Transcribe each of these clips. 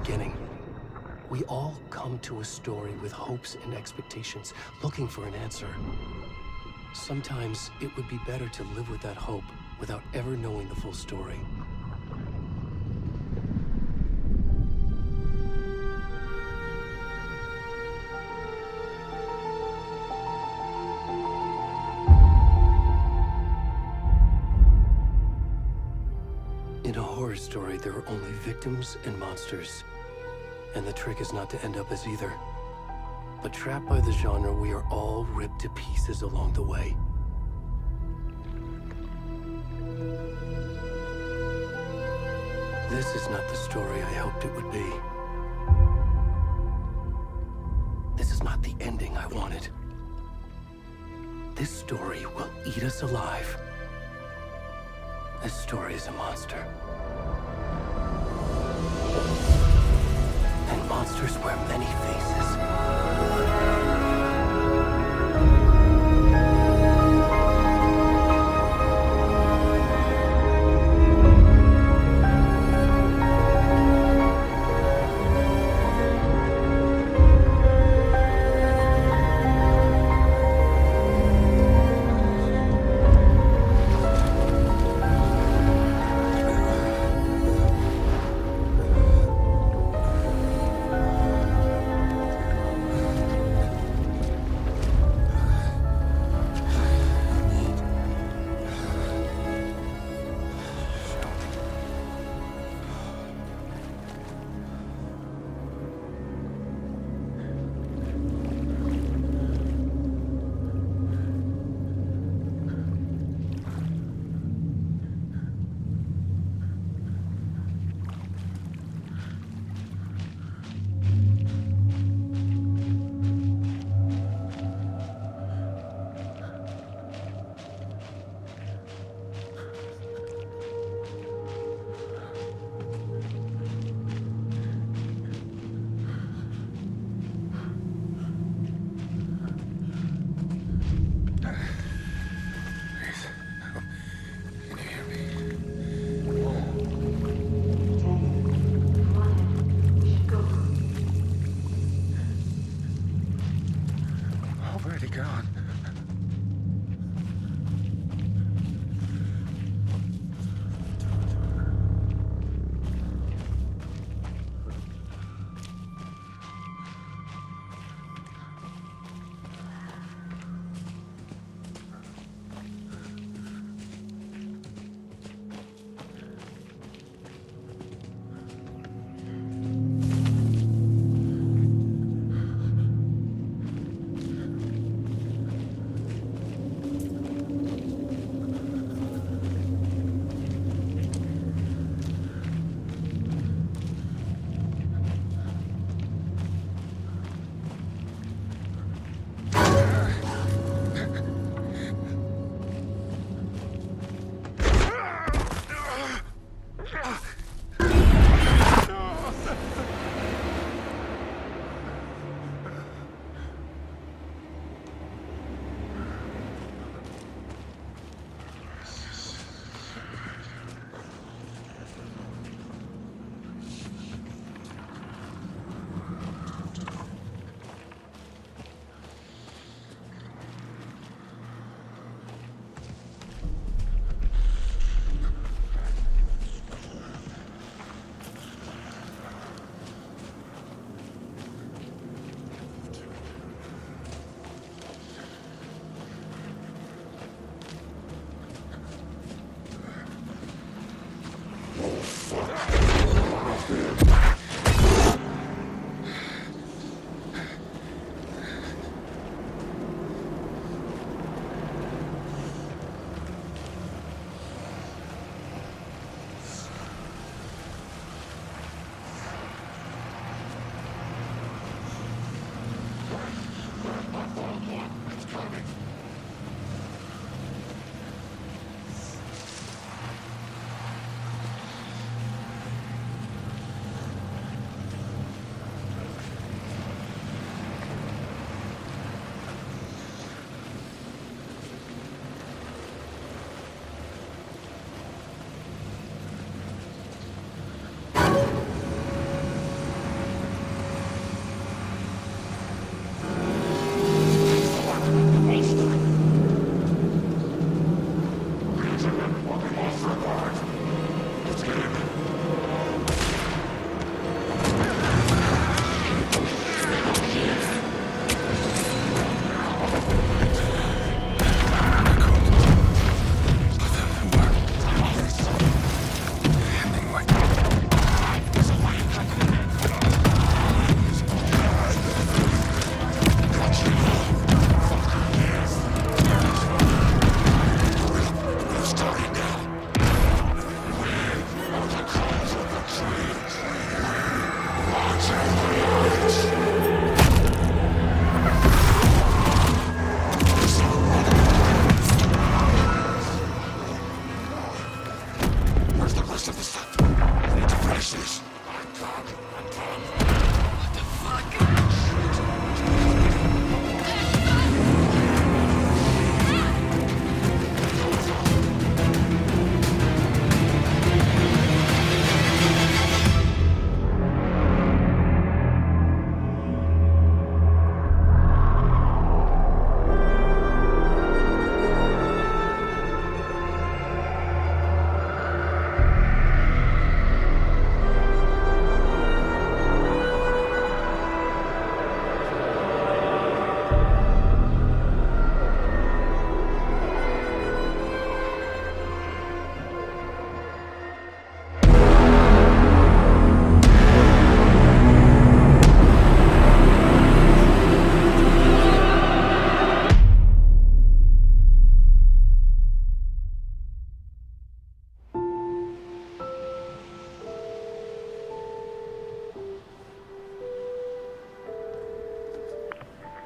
beginning. We all come to a story with hopes and expectations, looking for an answer. Sometimes it would be better to live with that hope without ever knowing the full story. In a horror story, there are only victims and monsters. And the trick is not to end up as either. But trapped by the genre, we are all ripped to pieces along the way. This is not the story I hoped it would be. This is not the ending I wanted. This story will eat us alive. This story is a monster. And monsters wear many faces.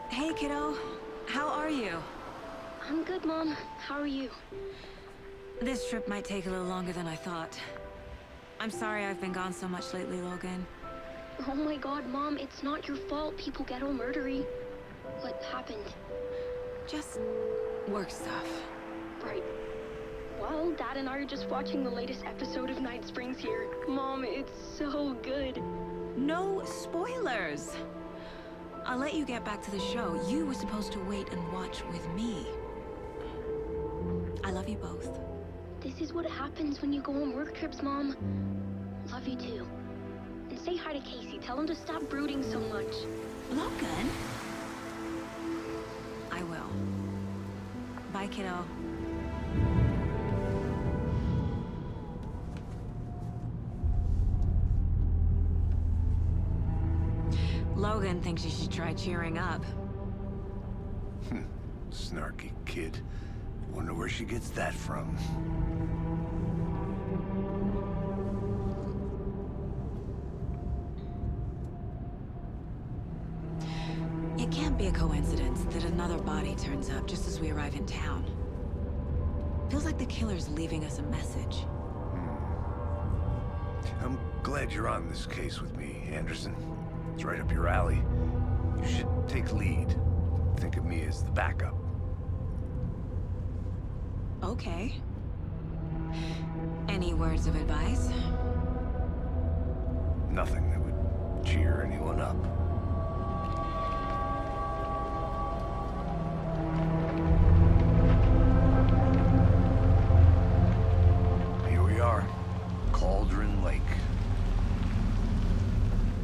Hey, kiddo. How are you? I'm good, Mom. How are you? This trip might take a little longer than I thought. I'm sorry I've been gone so much lately, Logan. Oh my god, Mom, it's not your fault people get all murdery. What happened? Just work stuff. Right. Well, Dad and I are just watching the latest episode of Night Springs here. Mom, it's so good. No spoilers! I'll let you get back to the show. You were supposed to wait and watch with me. I love you both. This is what happens when you go on work trips, Mom. Love you too. And say hi to Casey. Tell him to stop brooding so much. Logan? I will. Bye, kiddo. Logan thinks you should try cheering up. Snarky kid. Wonder where she gets that from. It can't be a coincidence that another body turns up just as we arrive in town. Feels like the killer's leaving us a message. I'm glad you're on this case with me, Anderson. It's right up your alley. You should take lead. Think of me as the backup. Okay. Any words of advice? Nothing that would cheer anyone up. Here we are. Cauldron Lake.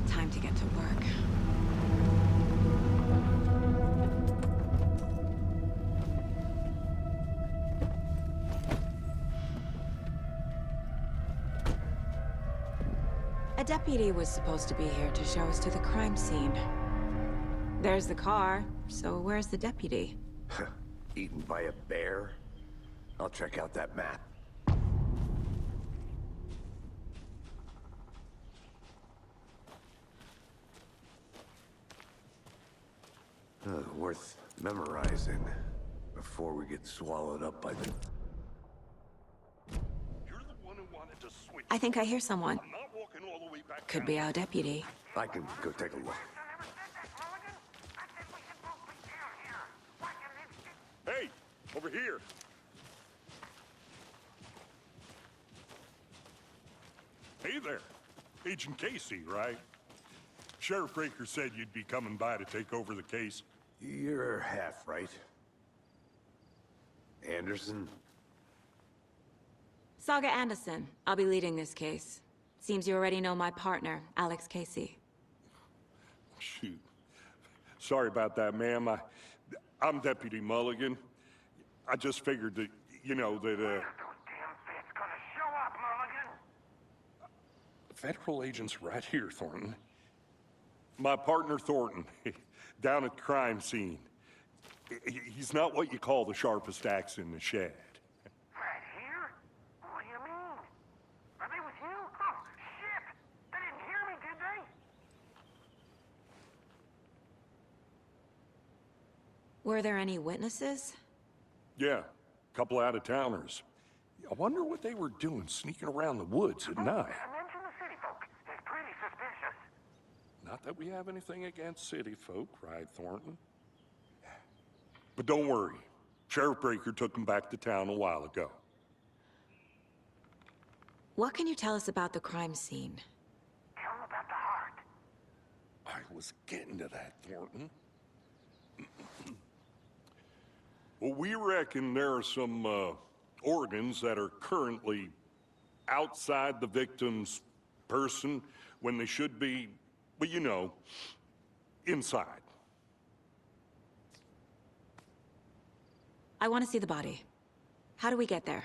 Time to get to work. A deputy was supposed to be here to show us to the crime scene. There's the car, so where's the deputy? Eaten by a bear? I'll check out that map. Worth memorizing before we get swallowed up by the... You're the one who wanted to switch. I think I hear someone. I'm not walking all the way back Could down. be our deputy. I can go take a look. Hey, over here. Hey there. Agent Casey, right? Sheriff Breaker said you'd be coming by to take over the case. You're half right. Anderson? Saga Anderson. I'll be leading this case. Seems you already know my partner, Alex Casey. Shoot. Sorry about that, ma'am. I'm Deputy Mulligan. I just figured that, you know, that, Federal agents right here, Thornton. My partner, Thornton, down at the crime scene. He's not what you call the sharpest axe in the shed. Right here? What do you mean? Are they with you? Oh, shit! They didn't hear me, did they? Were there any witnesses? Yeah, a couple out-of-towners. I wonder what they were doing sneaking around the woods at night. Mention the city folk. It's pretty suspicious. Not that we have anything against city folk, right, Thornton? But don't worry. Sheriff Breaker took them back to town a while ago. What can you tell us about the crime scene? Tell them about the heart. I was getting to that, Thornton. Well, we reckon there are some, organs that are currently outside the victim's person when they should be, well, you know, inside. I want to see the body. How do we get there?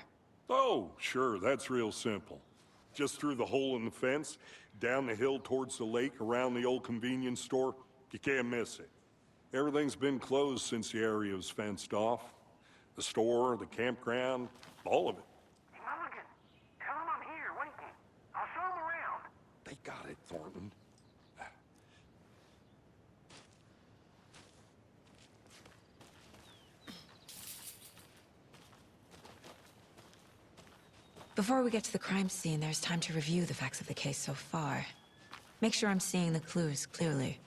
Oh, sure, that's real simple. Just through the hole in the fence, down the hill towards the lake, around the old convenience store. You can't miss it. Everything's been closed since the area was fenced off. The store, the campground, all of it. Hey, Mulligan, tell them I'm here waiting. I'll show them around. They got it, Thornton. Before we get to the crime scene, there's time to review the facts of the case so far. Make sure I'm seeing the clues clearly.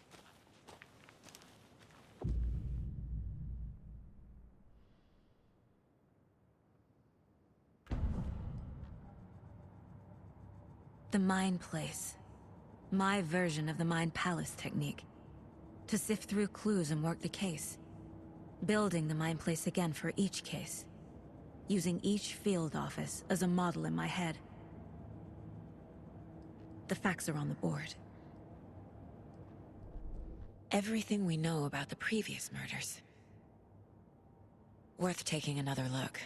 The Mind Place. My version of the Mind Palace technique. To sift through clues and work the case. Building the Mind Place again for each case. Using each field office as a model in my head. The facts are on the board. Everything we know about the previous murders. Worth taking another look.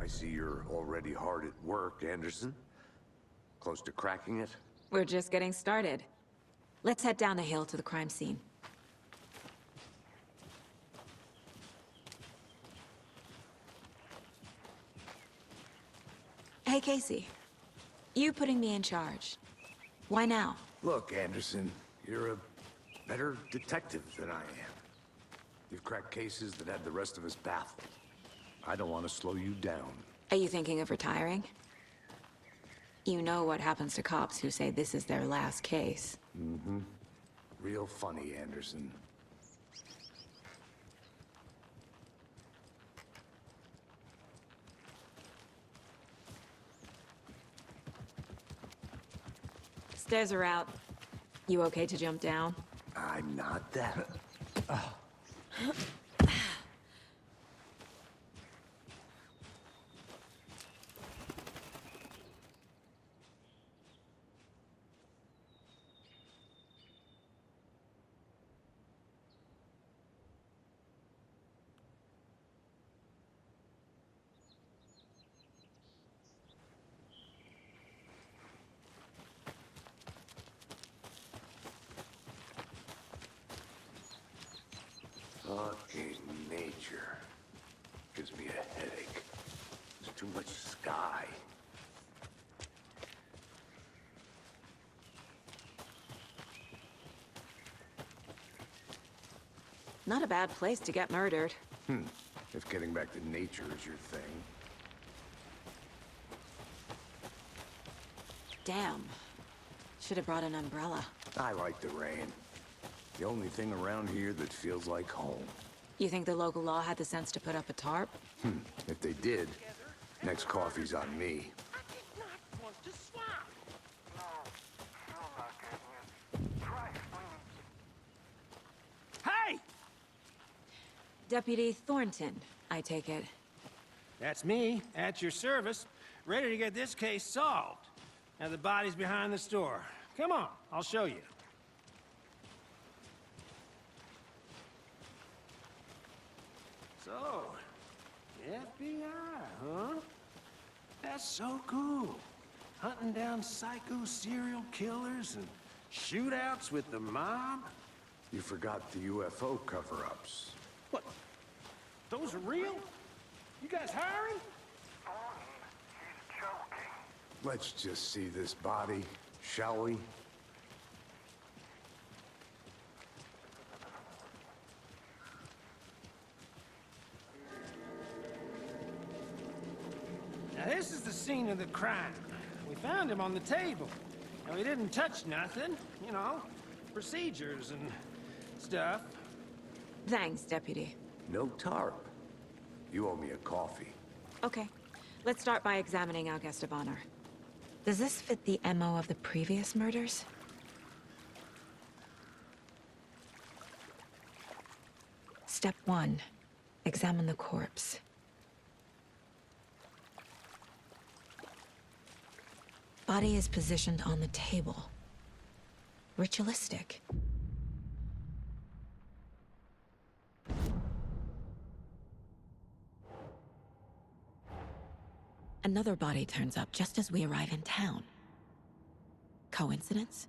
I see you're already hard at work, Anderson. Close to cracking it? We're just getting started. Let's head down the hill to the crime scene. Hey, Casey. You putting me in charge. Why now? Look, Anderson, you're a better detective than I am. You've cracked cases that had the rest of us baffled. I don't want to slow you down. Are you thinking of retiring? You know what happens to cops who say this is their last case. Mm-hmm. Real funny, Anderson. Stairs are out. You okay to jump down? I'm not that. Fucking nature. Gives me a headache. There's too much sky. Not a bad place to get murdered. If getting back to nature is your thing. Damn. Should have brought an umbrella. I like the rain. The only thing around here that feels like home. You think the local law had the sense to put up a tarp? If they did, next coffee's on me. I did not want to swap. No, still not getting it. Try explaining. Hey! Deputy Thornton, I take it. That's me, at your service, ready to get this case solved. Now the body's behind the store. Come on, I'll show you. So, FBI, huh? That's so cool. Hunting down psycho serial killers and shootouts with the mob? You forgot the UFO cover-ups. What? Those are real? You guys hiring? He's joking. Let's just see this body, shall we? Now this is the scene of the crime. We found him on the table. And we didn't touch nothing, you know, procedures and stuff. Thanks, Deputy. No tarp. You owe me a coffee. Okay. Let's start by examining our guest of honor. Does this fit the MO of the previous murders? Step 1. Examine the corpse. Body is positioned on the table. Ritualistic. Another body turns up just as we arrive in town. Coincidence?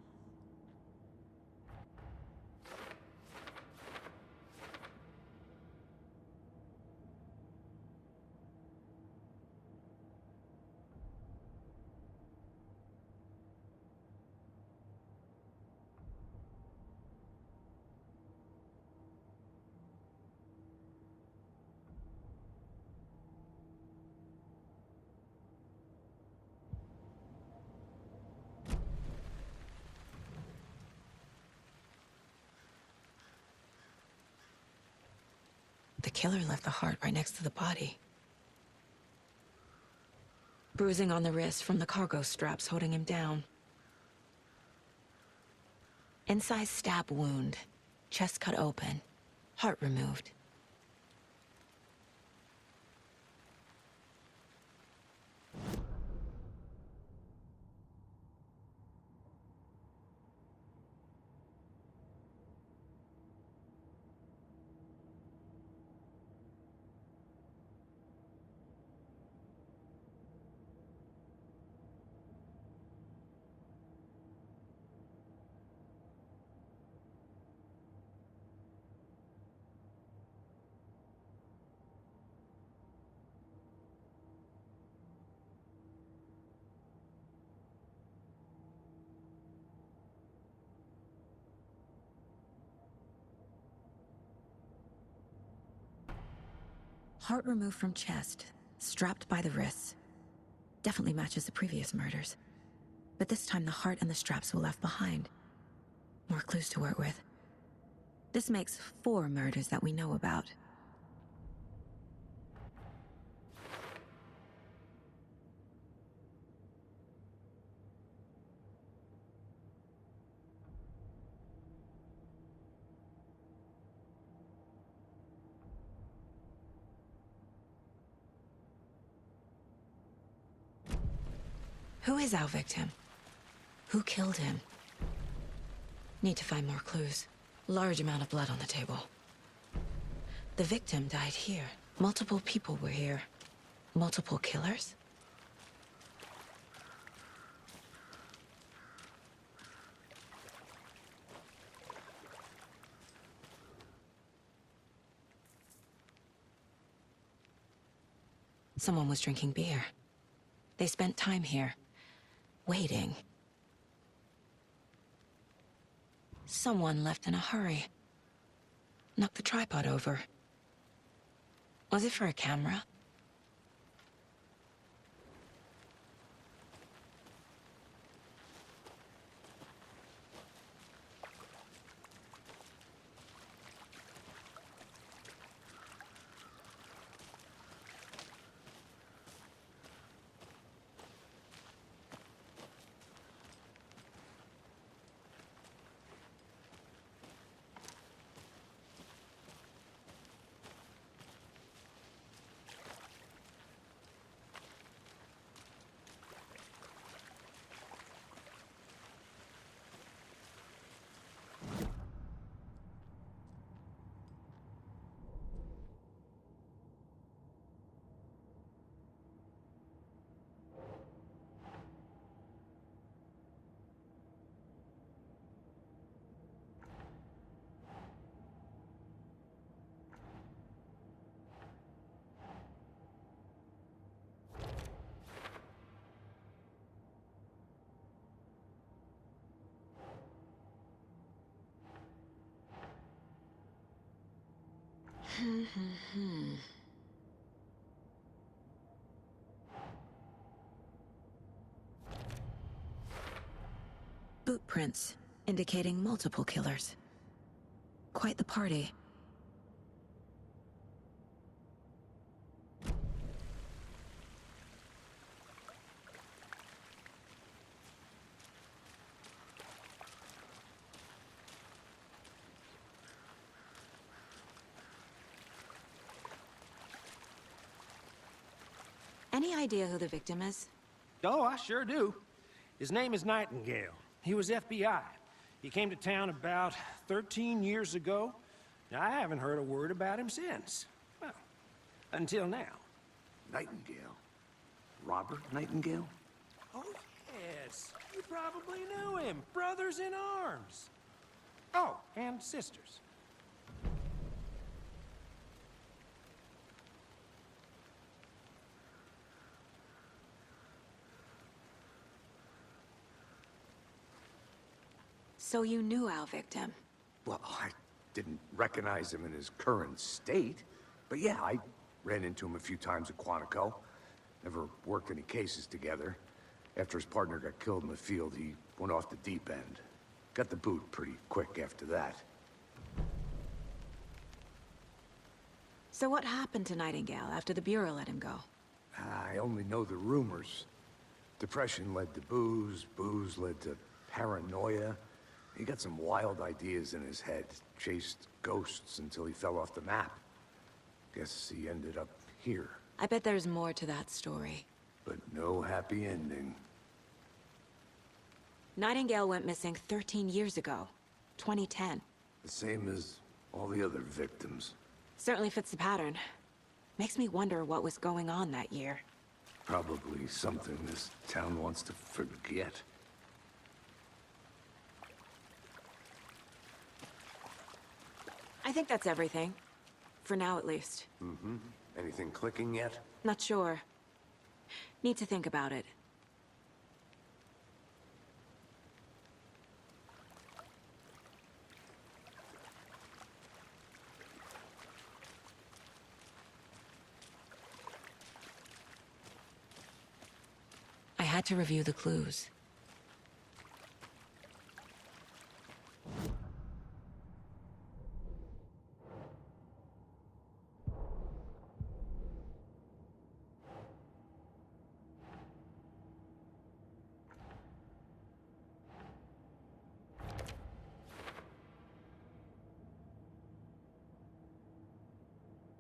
The killer left the heart right next to the body. Bruising on the wrist from the cargo straps holding him down. Incised stab wound, chest cut open, heart removed. Heart removed from chest, strapped by the wrists. Definitely matches the previous murders. But this time the heart and the straps were left behind. More clues to work with. This makes 4 murders that we know about. Who is our victim? Who killed him? Need to find more clues. Large amount of blood on the table. The victim died here. Multiple people were here. Multiple killers? Someone was drinking beer. They spent time here, waiting. Someone left in a hurry. Knocked the tripod over. Was it for a camera? Boot prints, indicating multiple killers. Quite the party. Any idea who the victim is? Oh, I sure do. His name is Nightingale. He was FBI. He came to town about 13 years ago. I haven't heard a word about him since. Well, until now. Nightingale? Robert Nightingale? Oh, Yes, you probably knew him. Brothers in arms. Oh, and sisters. So you knew our victim? Well, I didn't recognize him in his current state. But yeah, I ran into him a few times at Quantico. Never worked any cases together. After his partner got killed in the field, he went off the deep end. Got the boot pretty quick after that. So what happened to Nightingale after the Bureau let him go? I only know the rumors. Depression led to booze, booze led to paranoia. He got some wild ideas in his head, chased ghosts until he fell off the map. Guess he ended up here. I bet there's more to that story. But no happy ending. Nightingale went missing 13 years ago, 2010. The same as all the other victims. Certainly fits the pattern. Makes me wonder what was going on that year. Probably something this town wants to forget. I think that's everything. For now, at least. Mm-hmm. Anything clicking yet? Not sure. Need to think about it. I had to review the clues.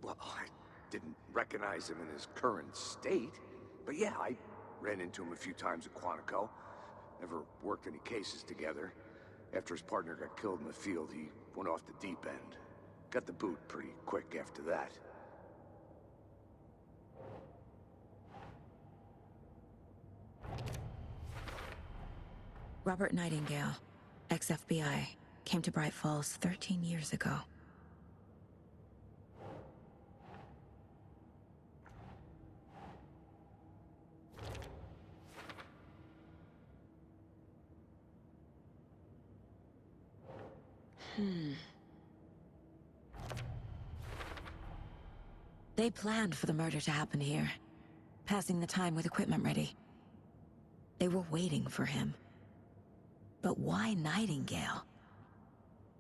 Well, I didn't recognize him in his current state. But yeah, I ran into him a few times at Quantico. Never worked any cases together. After his partner got killed in the field, he went off the deep end. Got the boot pretty quick after that. Robert Nightingale, ex-FBI, came to Bright Falls 13 years ago. They planned for the murder to happen here, passing the time with equipment ready. They were waiting for him. But why Nightingale?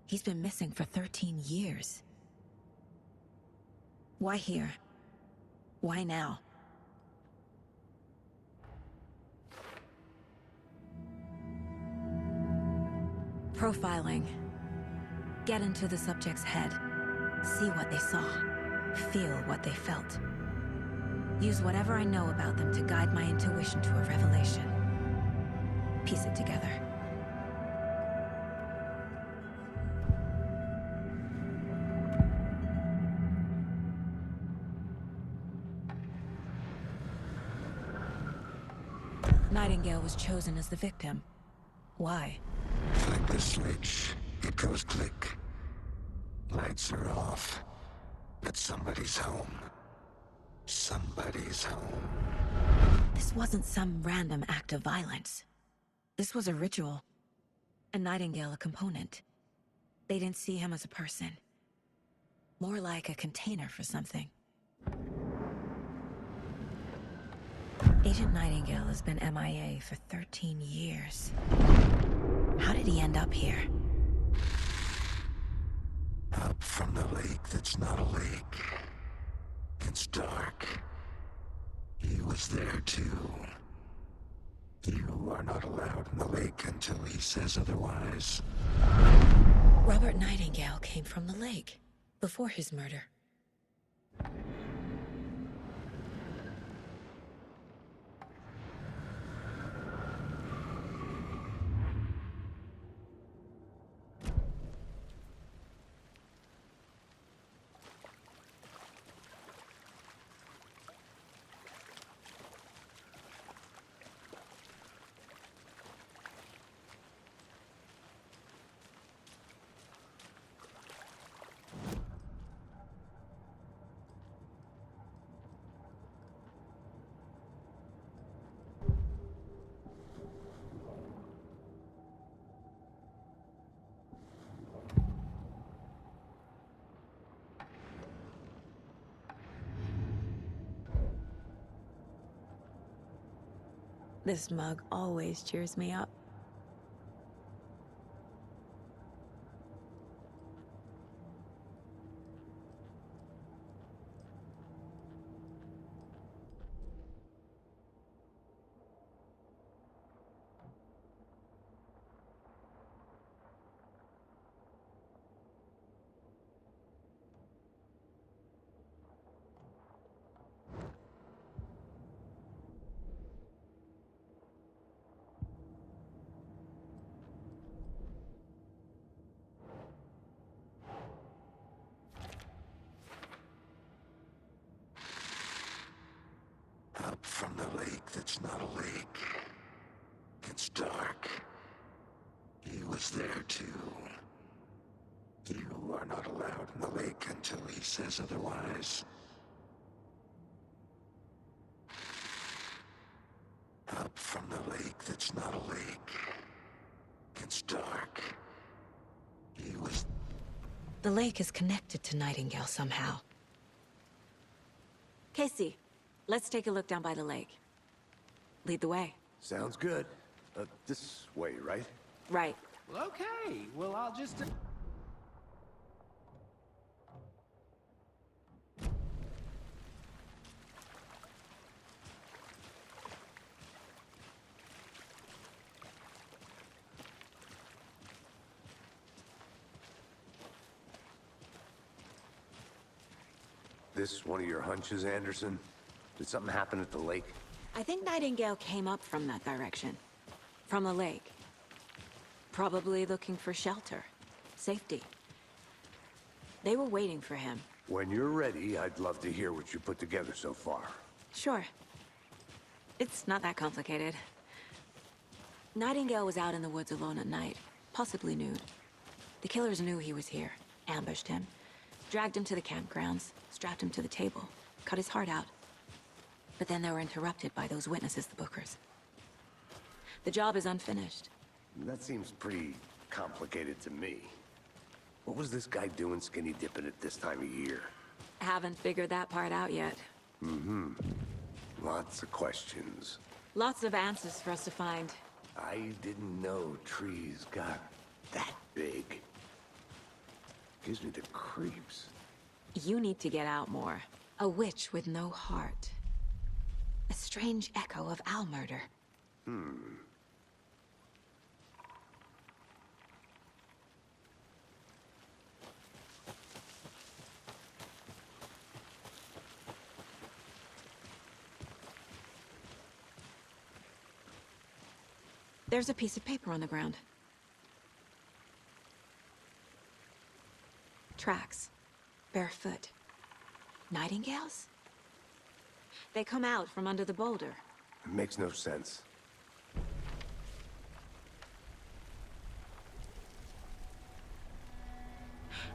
He's been missing for 13 years. Why here? Why now? Profiling. Get into the subject's head. See what they saw. Feel what they felt. Use whatever I know about them to guide my intuition to a revelation. Piece it together. Nightingale was chosen as the victim. Why? Flick the switch, it goes click. Lights are off. But somebody's home. Somebody's home. This wasn't some random act of violence. This was a ritual. And Nightingale a component. They didn't see him as a person. More like a container for something. Agent Nightingale has been MIA for 13 years. How did he end up here? Up from the lake that's not a lake. It's dark. He was there too. You are not allowed in the lake until he says otherwise. Robert Nightingale came from the lake, before his murder. This mug always cheers me up. Up from the lake that's not a lake. It's dark. He was there too. You are not allowed in the lake until he says otherwise. Up from the lake that's not a lake. It's dark. He was... The lake is connected to Nightingale somehow. Casey, let's take a look down by the lake. Lead the way. Sounds good. This way, right? Right. Well, okay. Well, I'll just... This one of your hunches, Anderson? Did something happen at the lake? I think Nightingale came up from that direction. From the lake. Probably looking for shelter. Safety. They were waiting for him. When you're ready, I'd love to hear what you put together so far. Sure. It's not that complicated. Nightingale was out in the woods alone at night, possibly nude. The killers knew he was here, ambushed him, dragged him to the campgrounds, strapped him to the table, cut his heart out. But then they were interrupted by those witnesses, the Bookers. The job is unfinished. That seems pretty complicated to me. What was this guy doing skinny dipping at this time of year? Haven't figured that part out yet. Lots of questions. Lots of answers for us to find. I didn't know trees got that big. Gives me the creeps. You need to get out more. A witch with no heart. A strange echo of owl murder. There's a piece of paper on the ground. Tracks. Barefoot. Nightingales? They come out from under the boulder. It makes no sense.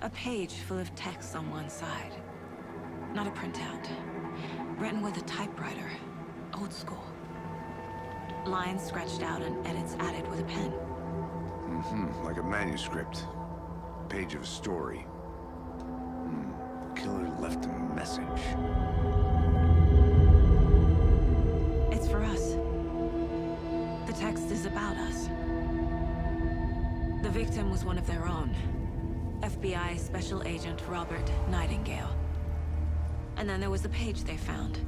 A page full of text on one side. Not a printout. Written with a typewriter. Old school. Lines scratched out and edits added with a pen. Like a manuscript. Page of a story. Killer left a message. It's for us. The text is about us. The victim was one of their own. FBI Special Agent Robert Nightingale. And then there was the page they found.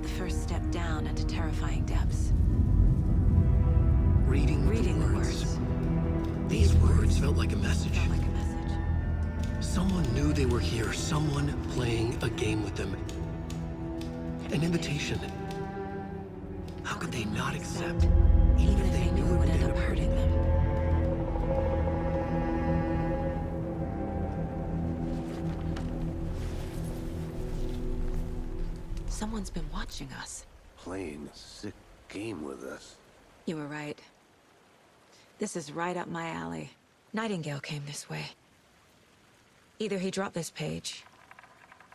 The first step down into terrifying depths. Reading the the words. These words felt like a message. Felt like a message. Someone knew they were here. Someone playing a game with them. An invitation. How could they not accept? Even if they knew it would end up hurting them. Someone's been watching us. Playing a sick game with us. You were right. This is right up my alley. Nightingale came this way. Either he dropped this page,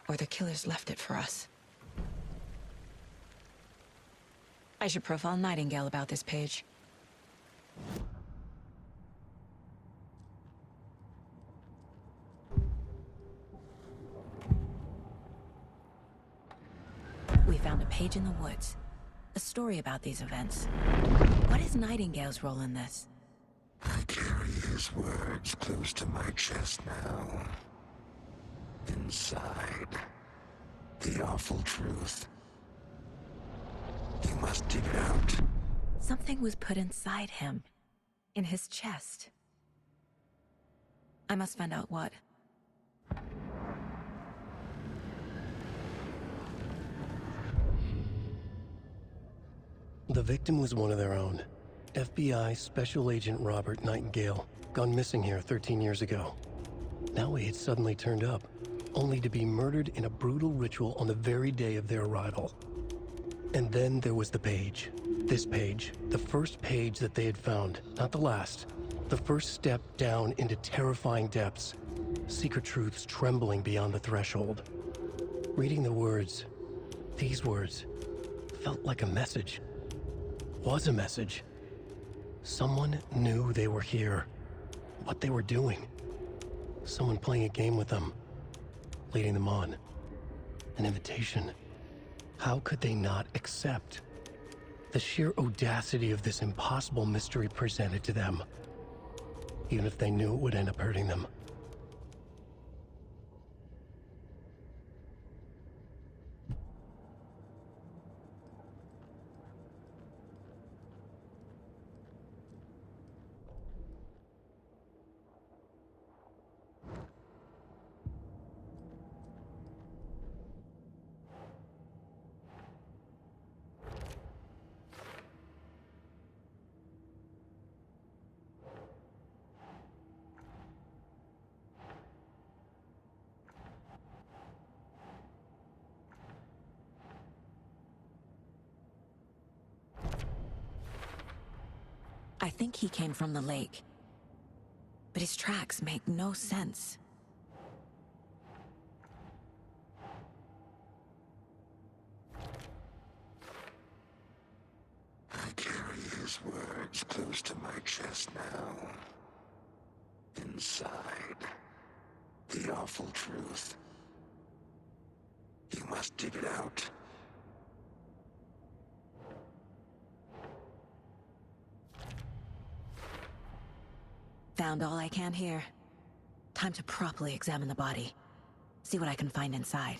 or the killers left it for us. I should profile Nightingale about this page. We found a page in the woods. A a story about these events. What is Nightingale's role in this? I carry his words close to my chest now. Inside, the awful truth. You must dig it out. Something was put inside him, in his chest. I must find out what. The victim was one of their own. FBI Special Agent Robert Nightingale, gone missing here 13 years ago. Now he had suddenly turned up, only to be murdered in a brutal ritual on the very day of their arrival. And then there was the page. This page, the first page that they had found, not the last. The first step down into terrifying depths. Secret truths trembling beyond the threshold. Reading the words, these words, felt like a message. Was a message. Someone knew they were here. What they were doing. Someone playing a game with them. Leading them on. An invitation. How could they not accept? The sheer audacity of this impossible mystery presented to them. Even if they knew it would end up hurting them. I think he came from the lake. But his tracks make no sense. I carry his words close to my chest now. Inside, the awful truth. You must dig it out. Found all I can here. Time to properly examine the body. See what I can find inside.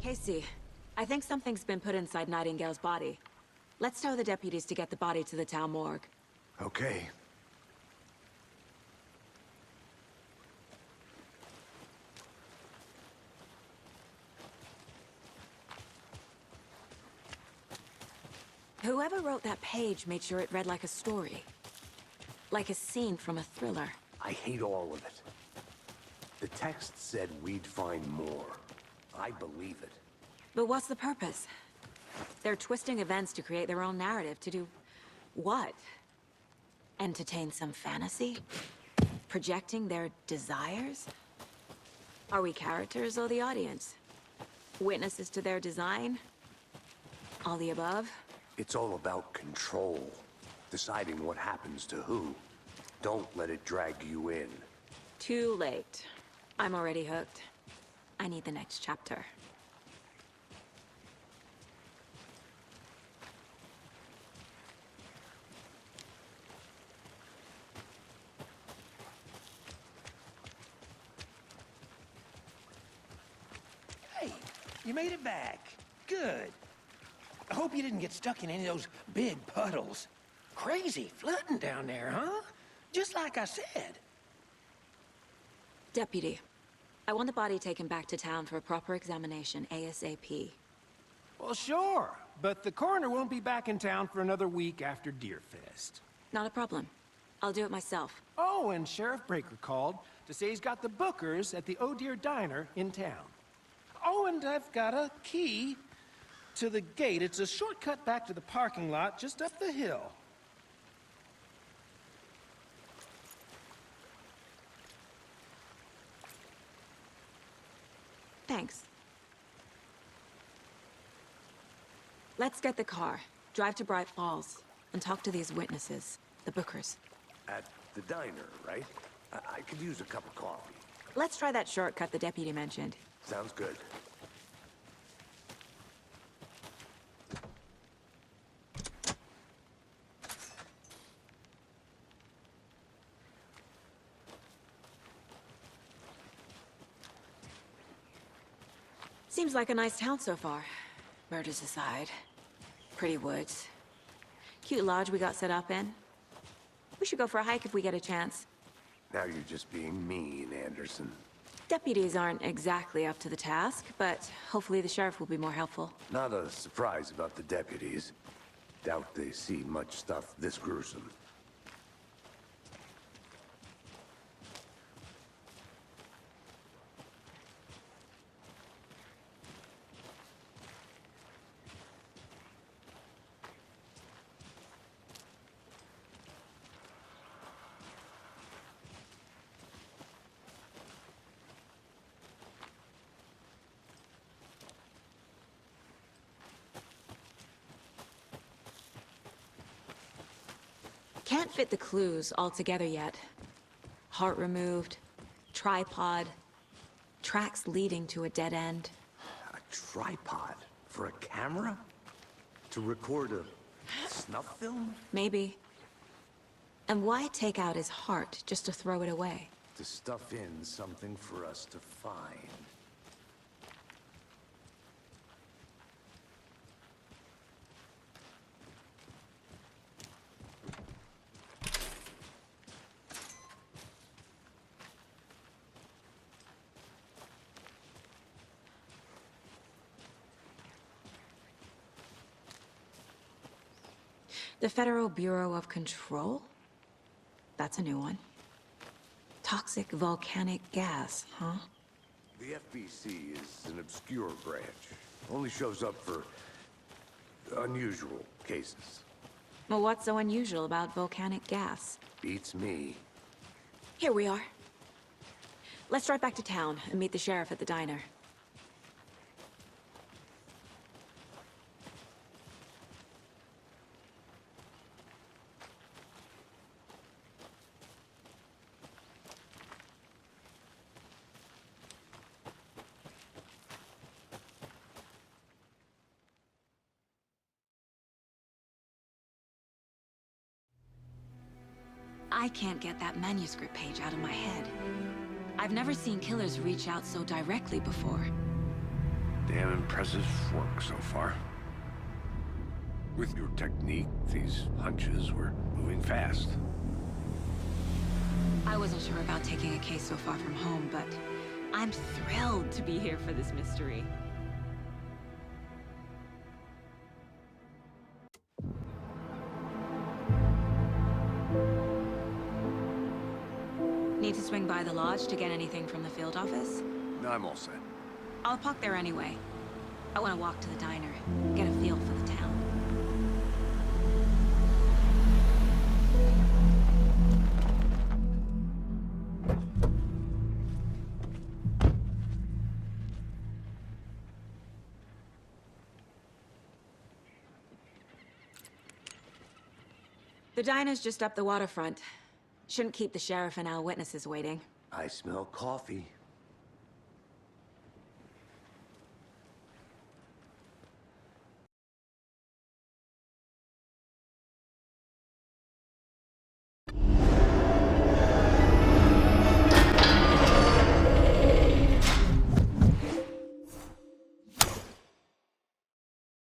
Casey, I think something's been put inside Nightingale's body. Let's tell the deputies to get the body to the town morgue. Okay. Whoever wrote that page made sure it read like a story. Like a scene from a thriller. I hate all of it. The text said we'd find more. I believe it. But what's the purpose? They're twisting events to create their own narrative to do... what? Entertain some fantasy? Projecting their desires? Are we characters or the audience? Witnesses to their design? All the above? It's all about control. Deciding what happens to who. Don't let it drag you in. Too late. I'm already hooked. I need the next chapter. Hey, you made it back. Good. I hope you didn't get stuck in any of those big puddles. Crazy flooding down there, huh? Just like I said. Deputy, I want the body taken back to town for a proper examination ASAP. Well, sure, but the coroner won't be back in town for another week after Deerfest. Not a problem. I'll do it myself. Oh, and Sheriff Breaker called to say he's got the bookers at the Oh Dear Diner in town. Oh, and I've got a key to the gate. It's a shortcut back to the parking lot just up the hill. Thanks. Let's get the car, drive to Bright Falls, and talk to these witnesses, the bookers. At the diner, right? I could use a cup of coffee. Let's try that shortcut the deputy mentioned. Sounds good. Seems like a nice town so far. Murders aside. Pretty woods. Cute lodge we got set up in. We should go for a hike if we get a chance. Now you're just being mean, Anderson. Deputies aren't exactly up to the task, but hopefully the sheriff will be more helpful. Not a surprise about the deputies. Doubt they see much stuff this gruesome. Can't fit the clues all together yet. Heart removed, tripod, tracks leading to a dead end. A tripod? For a camera? To record a snuff film? Maybe. And why take out his heart just to throw it away? To stuff in something for us to find. The Federal Bureau of Control? That's a new one. Toxic volcanic gas, huh? The FBC is an obscure branch. Only shows up for unusual cases. Well, what's so unusual about volcanic gas? Beats me. Here we are. Let's drive back to town and meet the sheriff at the diner. I can't get that manuscript page out of my head. I've never seen killers reach out so directly before. Damn impressive work so far. With your technique, these hunches were moving fast. I wasn't sure about taking a case so far from home, but I'm thrilled to be here for this mystery. Need to swing by the lodge to get anything from the field office? No, I'm all set. I'll park there anyway. I want to walk to the diner, get a feel for the town. The diner's just up the waterfront. Shouldn't keep the sheriff and our witnesses waiting. I smell coffee.